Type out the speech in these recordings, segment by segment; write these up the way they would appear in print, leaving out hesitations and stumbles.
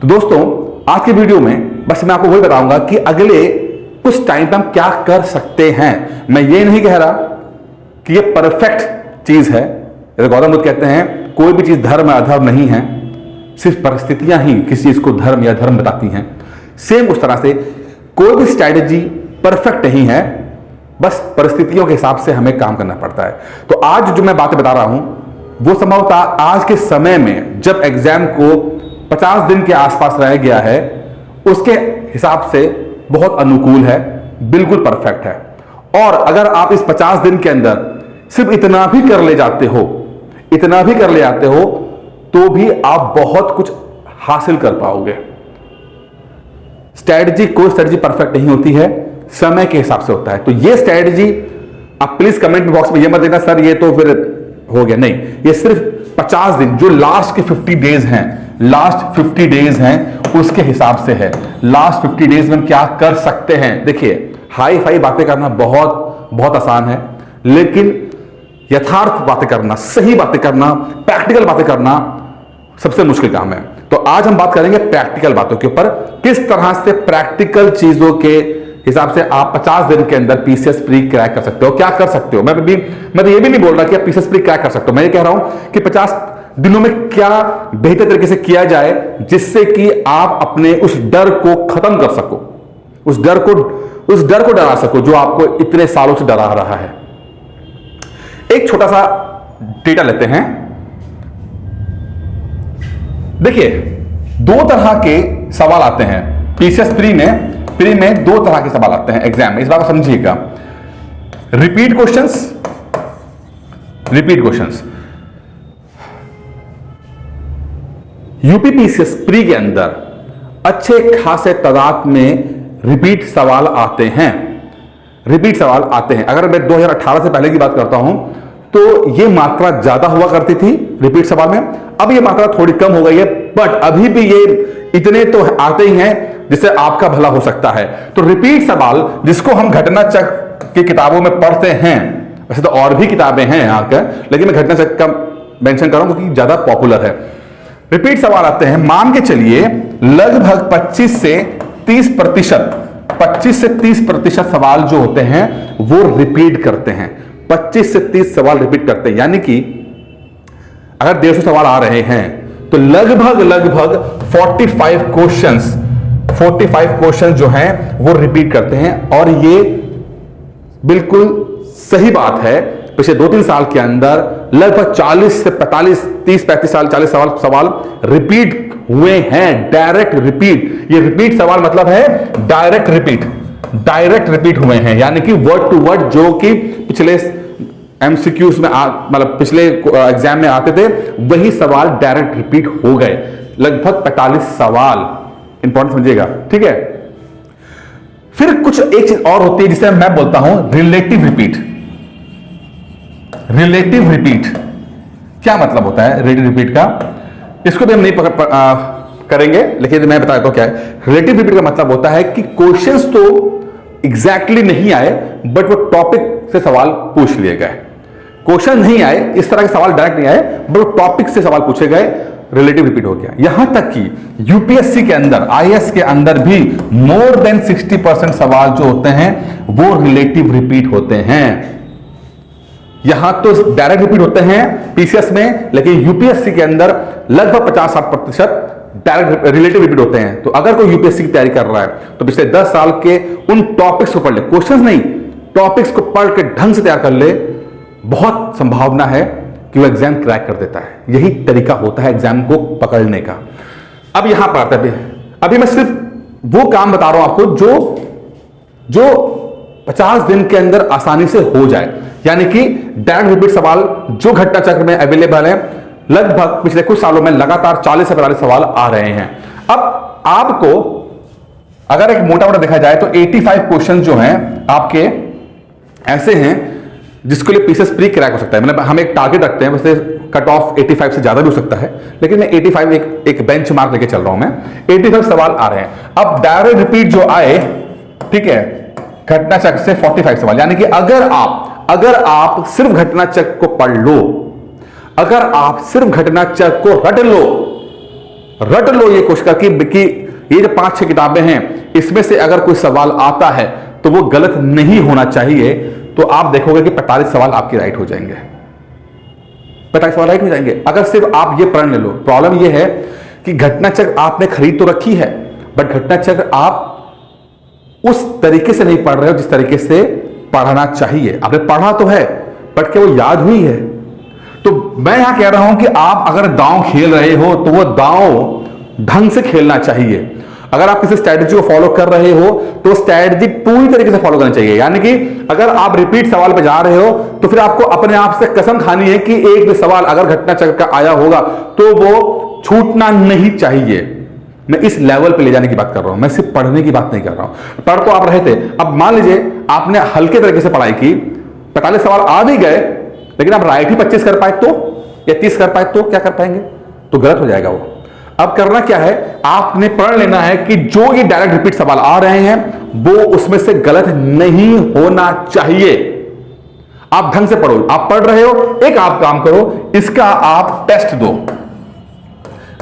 तो दोस्तों आज की वीडियो में बस मैं आपको वही बताऊंगा कि अगले कुछ टाइम पे हम क्या कर सकते हैं। मैं ये नहीं कह रहा कि ये परफेक्ट चीज है। गौतम बुद्ध कहते हैं कोई भी चीज धर्म या अधर्म नहीं है, सिर्फ परिस्थितियां ही किसी चीज को धर्म या धर्म बताती हैं। सेम उस तरह से कोई भी स्ट्रैटेजी परफेक्ट नहीं है, बस परिस्थितियों के हिसाब से हमें काम करना पड़ता है। तो आज जो मैं बातें बता रहा हूं वो संभवतः आज के समय में जब एग्जाम को 50 दिन के आसपास रह गया है उसके हिसाब से बहुत अनुकूल है, बिल्कुल परफेक्ट है। और अगर आप इस 50 दिन के अंदर सिर्फ इतना भी कर ले जाते हो, इतना भी कर ले जाते हो, तो भी आप बहुत कुछ हासिल कर पाओगे। कोई स्ट्रेटजी परफेक्ट नहीं होती है, समय के हिसाब से होता है। तो ये स्ट्रेटजी आप प्लीज कमेंट बॉक्स में ये मत देना सर ये तो फिर हो गया, नहीं, ये सिर्फ 50 दिन जो लास्ट के 50 डेज हैं, लास्ट 50 डेज हैं उसके हिसाब से है। लास्ट 50 डेज में हम क्या कर सकते हैं। देखिए हाई फाई बातें करना बहुत बहुत आसान है, लेकिन यथार्थ बातें करना, सही बातें करना, प्रैक्टिकल बातें करना सबसे मुश्किल काम है। तो आज हम बात करेंगे प्रैक्टिकल बातों के ऊपर, किस तरह से प्रैक्टिकल चीजों के हिसाब से आप 50 दिन के अंदर पीसीएस प्री क्रैक कर सकते हो। क्या कर सकते हो, मैं तो ये भी नहीं बोल रहा कि आप पीसीएस प्री क्रैक कर सकते हो। मैं ये कह रहा हूं कि 50 दिनों में क्या बेहतर तरीके से किया जाए जिससे कि आप अपने उस डर को खत्म कर सको, उस डर को डरा सको जो आपको इतने सालों से डरा रहा है। एक छोटा सा डेटा लेते हैं। देखिए दो तरह के सवाल आते हैं पीसीएस प्री में दो तरह के सवाल आते हैं एग्जाम में, इस बात को समझिएगा। Repeat questions UP PCS pre के अंदर अच्छे खासे तादाद में रिपीट सवाल आते हैं। अगर मैं 2018 से पहले की बात करता हूं तो यह मात्रा ज्यादा हुआ करती थी रिपीट सवाल में, अब यह मात्रा थोड़ी कम हो गई है, बट अभी भी ये इतने तो आते ही हैं जिससे आपका भला हो सकता है। तो रिपीट सवाल जिसको हम घटना चक्र की किताबों में पढ़ते हैं, वैसे तो और भी किताबें हैं यहाँ के, लेकिन मैं घटना चक्र का मेंशन कर रहा हूं क्योंकि ज्यादा पॉपुलर है। रिपीट सवाल आते हैं, मान के चलिए लगभग 25 से 30% सवाल जो होते हैं वो रिपीट करते हैं। 25 से 30 सवाल रिपीट करते हैं, यानी कि अगर 150 सवाल आ रहे हैं तो लगभग 45 क्वेश्चंस जो हैं वो रिपीट करते हैं। और ये बिल्कुल सही बात है, पिछले 2-3 साल के अंदर लगभग 40 से 45, 30-35 साल 40 सवाल रिपीट हुए हैं, डायरेक्ट रिपीट। ये रिपीट सवाल मतलब है डायरेक्ट रिपीट हुए हैं, यानी कि वर्ड टू वर्ड जो कि पिछले एमसीक्यूज में मतलब पिछले एग्जाम में आते थे वही सवाल डायरेक्ट रिपीट हो गए। लगभग 45 सवाल, इंपॉर्टेंट समझिएगा, ठीक है। फिर कुछ एक चीज और होती है जिसे मैं बोलता हूं रिलेटिव रिपीट। क्या मतलब होता है रिलेटिव रिपीट का, इसको भी हम नहीं करेंगे, लेकिन मैं बता देता हूं क्या है। रिलेटिव रिपीट का मतलब होता है कि क्वेश्चंस तो एग्जैक्टली नहीं आए बट वो टॉपिक से सवाल पूछ लिए गए। क्वेश्चन नहीं आए, इस तरह के सवाल डायरेक्ट नहीं आए बट वो टॉपिक से सवाल पूछे गए, रिलेटिव रिपीट हो गया। यहां तक कि यूपीएससी के अंदर, आईएएस के अंदर भी मोर देन 60% सवाल जो होते हैं वो रिलेटिव रिपीट होते हैं। यहां तो डायरेक्ट रिपीट होते हैं पीसीएस में, लेकिन यूपीएससी के अंदर लगभग 50-60% डायरेक्ट रिलेटिव रिपीट होते हैं। तो अगर कोई यूपीएससी की तैयारी कर रहा है तो पिछले 10 साल के उन टॉपिक्स को पढ़ ले, क्वेश्चंस नहीं, टॉपिक्स को पढ़ के ढंग से तैयार कर ले, बहुत संभावना है कि वो एग्जाम क्रैक कर देता है। यही तरीका होता है एग्जाम को पकड़ने का। अब यहां पर आता है, अभी मैं सिर्फ वो काम बता रहा हूं आपको जो 50 दिन के अंदर आसानी से हो जाए, यानी कि डायरेक्ट रिपीट सवाल जो घटना चक्र में अवेलेबल है। लगभग पिछले कुछ सालों में लगातार 40 से 45 सवाल आ रहे हैं। अब आपको अगर एक मोटा देखा जाए तो 85 क्वेश्चन जो हैं आपके ऐसे हैं जिसके लिए पीसीएस प्री क्रैक हो सकता है। मतलब हम एक टारगेट रखते हैं, वैसे कट ऑफ 85 से ज्यादा भी हो सकता है, लेकिन मैं 85 एक बेंच मार्क लेके चल रहा हूं। मैं 85 सवाल आ रहे हैं। अब डायरेक्ट रिपीट जो आए, ठीक है, घटना चक्र से 45 सवाल, यानी कि अगर आप सिर्फ घटना चक्र को पढ़ लो, अगर आप सिर्फ घटना चक्र को रट लो, रट लो ये कोशिश करके कि ये जो 5-6 किताबें हैं इसमें से अगर कोई सवाल आता है तो वो गलत नहीं होना चाहिए, तो आप देखोगे कि 45 सवाल आपके राइट हो जाएंगे। 45 सवाल राइट हो जाएंगे अगर सिर्फ आप ये पढ़ ले लो। प्रॉब्लम ये है कि घटना चक्र आपने खरीद तो रखी है, बट घटना चक्र आप उस तरीके से नहीं पढ़ रहे हो जिस तरीके से पढ़ना चाहिए। आपने पढ़ा तो है बट क्या वो याद हुई है? तो मैं यहां कह रहा हूं कि आप अगर दांव खेल रहे हो तो वो दांव ढंग से खेलना चाहिए। अगर आप किसी स्ट्रैटेजी को फॉलो कर रहे हो तो स्ट्रैटेजी पूरी तरीके से फॉलो करना चाहिए। यानी कि अगर आप रिपीट सवाल पे जा रहे हो तो फिर आपको अपने आप से कसम खानी है कि एक भी सवाल अगर घटना चक्र का आया होगा तो वो छूटना नहीं चाहिए। मैं इस लेवल पे ले जाने की बात कर रहा हूं, मैं सिर्फ पढ़ने की बात नहीं कर रहा हूं। पढ़ तो आप रहे थे, अब मान लीजिए आपने हल्के तरीके से पढ़ाई की, 45 सवाल आ भी गए लेकिन आप राइट ही 25 कर पाए तो, या 30 कर पाए तो क्या कर पाएंगे? तो गलत हो जाएगा वो। अब करना क्या है, आपने पढ़ लेना है कि जो ये डायरेक्ट रिपीट सवाल आ रहे हैं वो उसमें से गलत नहीं होना चाहिए। आप ढंग से पढ़ो। आप पढ़ रहे हो, एक आप काम करो, इसका आप टेस्ट दो।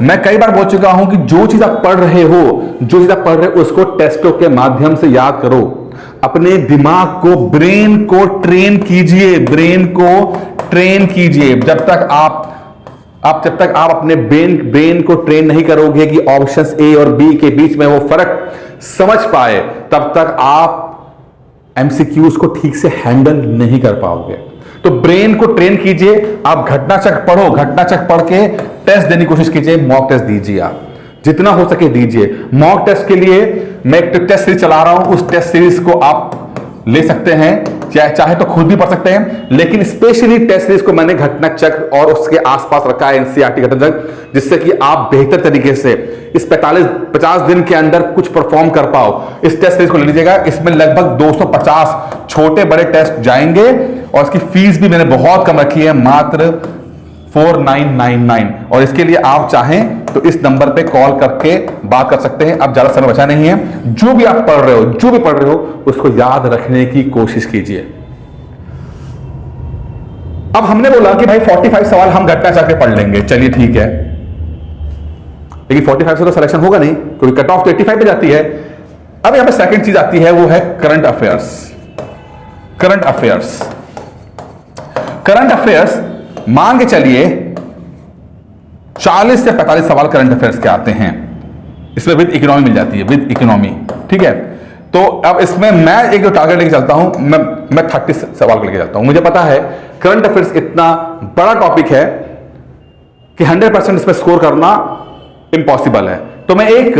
मैं कई बार बोल चुका हूं कि जो चीज आप पढ़ रहे हो, जो चीज आप पढ़ रहे हो उसको टेस्टों के माध्यम से याद करो। अपने दिमाग को, ब्रेन को ट्रेन कीजिए, ब्रेन को ट्रेन कीजिए। जब तक आप अपने ब्रेन को ट्रेन नहीं करोगे कि ऑप्शंस ए और बी के बीच में वो फर्क समझ पाए, तब तक आप एमसीक्यूज को ठीक से हैंडल नहीं कर पाओगे। तो ब्रेन को ट्रेन कीजिए। आप घटना चक्र पढ़ो, घटना चक्र पढ़ के टेस्ट देने की कोशिश कीजिए, मॉक टेस्ट दीजिए। आप जितना हो सके दीजिए। मॉक टेस्ट के लिए मैं एक टेस्ट सीरीज चला रहा हूं, उस टेस्ट सीरीज को आप ले सकते हैं, चाहे तो खुद भी पढ़ सकते हैं, लेकिन स्पेशली टेस्ट सीरीज को मैंने घटना चक्र और उसके आसपास रखा है, एनसीईआरटी घटना चक्र, जिससे कि आप बेहतर तरीके से इस 50 दिन के अंदर कुछ परफॉर्म कर पाओ। इस टेस्ट सीरीज को ले लीजिएगा। इसमें लगभग 250 छोटे बड़े टेस्ट जाएंगे और इसकी फीस भी मैंने बहुत कम रखी है, मात्र 4999। और इसके लिए आप चाहें तो इस नंबर पे कॉल करके बात कर सकते हैं। अब ज्यादा समय बचा नहीं है। जो भी आप पढ़ रहे हो उसको याद रखने की कोशिश कीजिए। अब हमने बोला कि भाई 45 सवाल हम घटना चक्र पढ़ लेंगे, चलिए ठीक है, लेकिन 45 से तो सिलेक्शन होगा नहीं क्योंकि कट ऑफ तो 85 पे जाती है। अब यहां पे सेकंड चीज आती है, वो है करंट अफेयर्स। करंट अफेयर्स मान के चलिए 40 से 45 सवाल करंट अफेयर्स के आते हैं। इसमें विद इकोनॉमी मिल जाती है, विद इकोनॉमी, ठीक है। तो अब इसमें मैं एक जो टारगेट लेके चलता हूं, मैं 30 सवाल लेके चलता हूं। मुझे पता है करंट अफेयर्स इतना बड़ा टॉपिक है कि 100% इसमें स्कोर करना इम्पॉसिबल है। तो मैं एक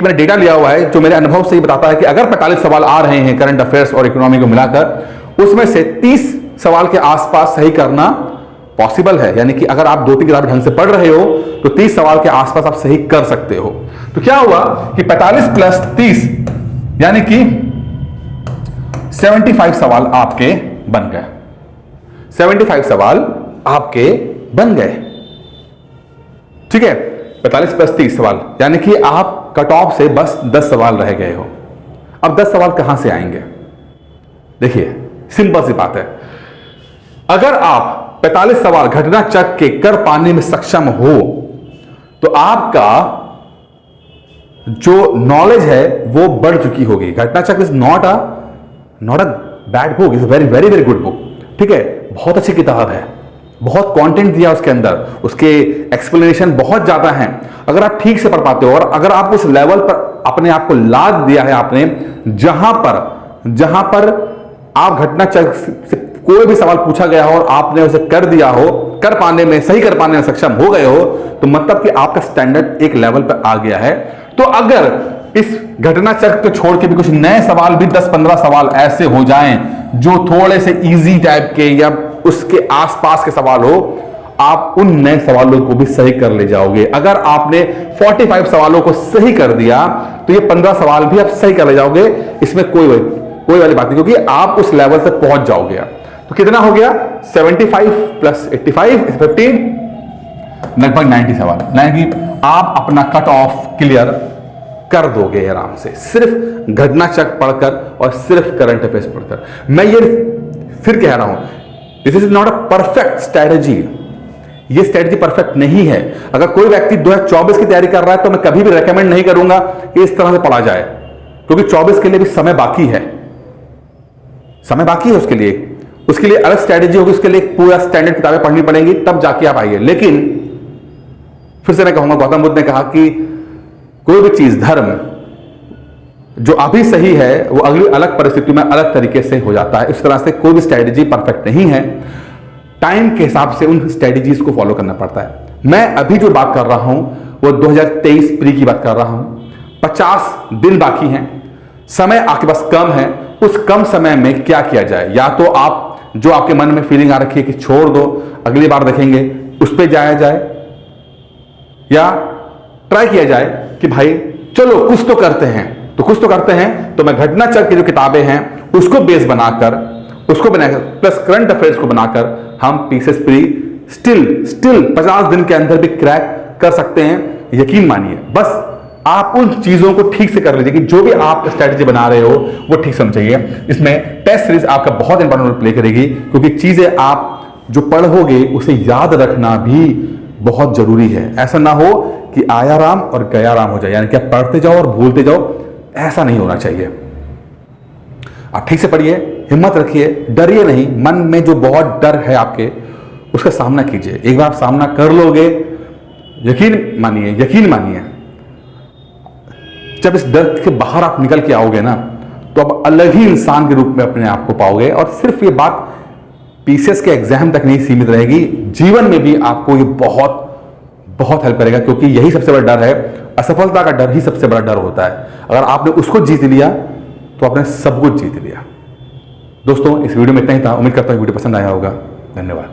मैंने डेटा लिया हुआ है जो मेरे अनुभव से ही बताता है कि अगर 45 सवाल आ रहे हैं करंट अफेयर्स और इकोनॉमी को मिलाकर, उसमें से 30 सवाल के आसपास सही करना पॉसिबल है। यानी कि अगर आप 2-3 किताबें ढंग से पढ़ रहे हो तो 30 सवाल के आसपास आप सही कर सकते हो। तो क्या हुआ कि 45 प्लस 30 यानी कि 75 सवाल आपके बन गए। 75 सवाल आपके बन गए, ठीक है। 45 प्लस 30 सवाल यानी कि आप कट ऑफ से बस 10 सवाल रह गए हो। अब 10 सवाल कहां से आएंगे? देखिए सिंपल सी बात है, अगर आप 45 सवाल घटना चक्र के कर पाने में सक्षम हो तो आपका जो नॉलेज है वो बढ़ चुकी होगी। घटना चक्र is not a bad book, is very very very good book, ठीक है। बहुत अच्छी किताब है, बहुत कंटेंट दिया उसके अंदर, उसके एक्सप्लेनेशन बहुत ज्यादा हैं। अगर आप ठीक से पढ़ पाते हो और अगर आप उस लेवल पर अपने आप को लाद दिया है आपने, जहां पर आप घटना चक्र से कोई भी सवाल पूछा गया हो और आपने उसे कर दिया हो, सही कर पाने में सक्षम हो गए हो, तो मतलब कि आपका स्टैंडर्ड एक लेवल पर आ गया है। तो अगर इस घटना चक्र को छोड़ के भी कुछ नए सवाल भी 10-15 सवाल ऐसे हो जाएं जो थोड़े से इजी टाइप के या उसके आसपास के सवाल हो, आप उन नए सवालों को भी सही कर ले जाओगे। अगर आपने 45 सवालों को सही कर दिया तो ये 15 सवाल भी आप सही कर ले जाओगे। इसमें कोई वाली बात नहीं, क्योंकि आप उस लेवल तक पहुंच जाओगे। तो कितना हो गया? 75 प्लस 85 15, लगभग 90 सवाल। यानी कि आप अपना कट ऑफ क्लियर कर दोगे आराम से, सिर्फ घटना चक्र पढ़कर और सिर्फ करंट अफेयर्स पढ़कर। मैं ये फिर कह रहा हूं, this is not a perfect strategy, ये स्ट्रेटजी परफेक्ट नहीं है। अगर कोई व्यक्ति 2024 की तैयारी कर रहा है तो मैं कभी भी रेकमेंड नहीं करूंगा कि इस तरह से पढ़ा जाए, क्योंकि 24 के लिए भी समय बाकी है, समय बाकी है उसके लिए अलग स्ट्रेटजी होगी, उसके लिए पूरा स्टैंडर्ड किताबें पढ़नी पड़ेंगी, तब जाके आप आइए। लेकिन फिर से मैं कहूंगा, गौतम बुद्ध ने कहा कि कोई भी चीज, धर्म जो अभी सही है वो अगली अलग परिस्थिति में अलग तरीके से हो जाता है। इस तरह से कोई भी स्ट्रेटजी परफेक्ट नहीं है, टाइम के हिसाब से उन स्ट्रेटजीज को फॉलो करना पड़ता है। मैं अभी जो बात कर रहा हूं वो 2023 प्री की बात कर रहा हूं। 50 दिन बाकी हैं, समय आपके पास कम है। उस कम समय में क्या किया जाए? या तो आप जो आपके मन में फीलिंग आ रखी है कि छोड़ दो, अगली बार देखेंगे, उस पर जाया जाए, या ट्राई किया जाए कि भाई चलो कुछ तो करते हैं। तो कुछ तो करते हैं तो मैं घटनाचक्र की जो किताबें हैं उसको बेस बनाकर, प्लस करंट अफेयर्स को बनाकर हम पीसीएस प्री स्टिल 50 दिन के अंदर भी क्रैक कर सकते हैं। यकीन मानिए, बस आप उन चीजों को ठीक से कर लीजिए कि जो भी आप स्ट्रेटजी बना रहे हो वो ठीक समझिए। इसमें टेस्ट सीरीज आपका बहुत इंपॉर्टेंट रोल प्ले करेगी, क्योंकि चीजें आप जो पढ़ोगे उसे याद रखना भी बहुत जरूरी है। ऐसा ना हो कि आया राम और गया राम हो जाए, यानी कि आप पढ़ते जाओ और भूलते जाओ, ऐसा नहीं होना चाहिए। आप ठीक से पढ़िए, हिम्मत रखिए, डरिए नहीं। मन में जो बहुत डर है आपके, उसका सामना कीजिए। एक बार आप सामना कर लोगे, यकीन मानिए, जब इस डर के बाहर आप निकल के आओगे ना, तो आप अलग ही इंसान के रूप में अपने आप को पाओगे। और सिर्फ ये बात पीसीएस के एग्जाम तक नहीं सीमित रहेगी, जीवन में भी आपको ये बहुत बहुत हेल्प करेगा, क्योंकि यही सबसे बड़ा डर है। असफलता का डर ही सबसे बड़ा डर होता है। अगर आपने उसको जीत लिया तो आपने सब कुछ जीत लिया। दोस्तों, इस वीडियो में इतना ही था। उम्मीद करता हूं वीडियो पसंद आया होगा। धन्यवाद।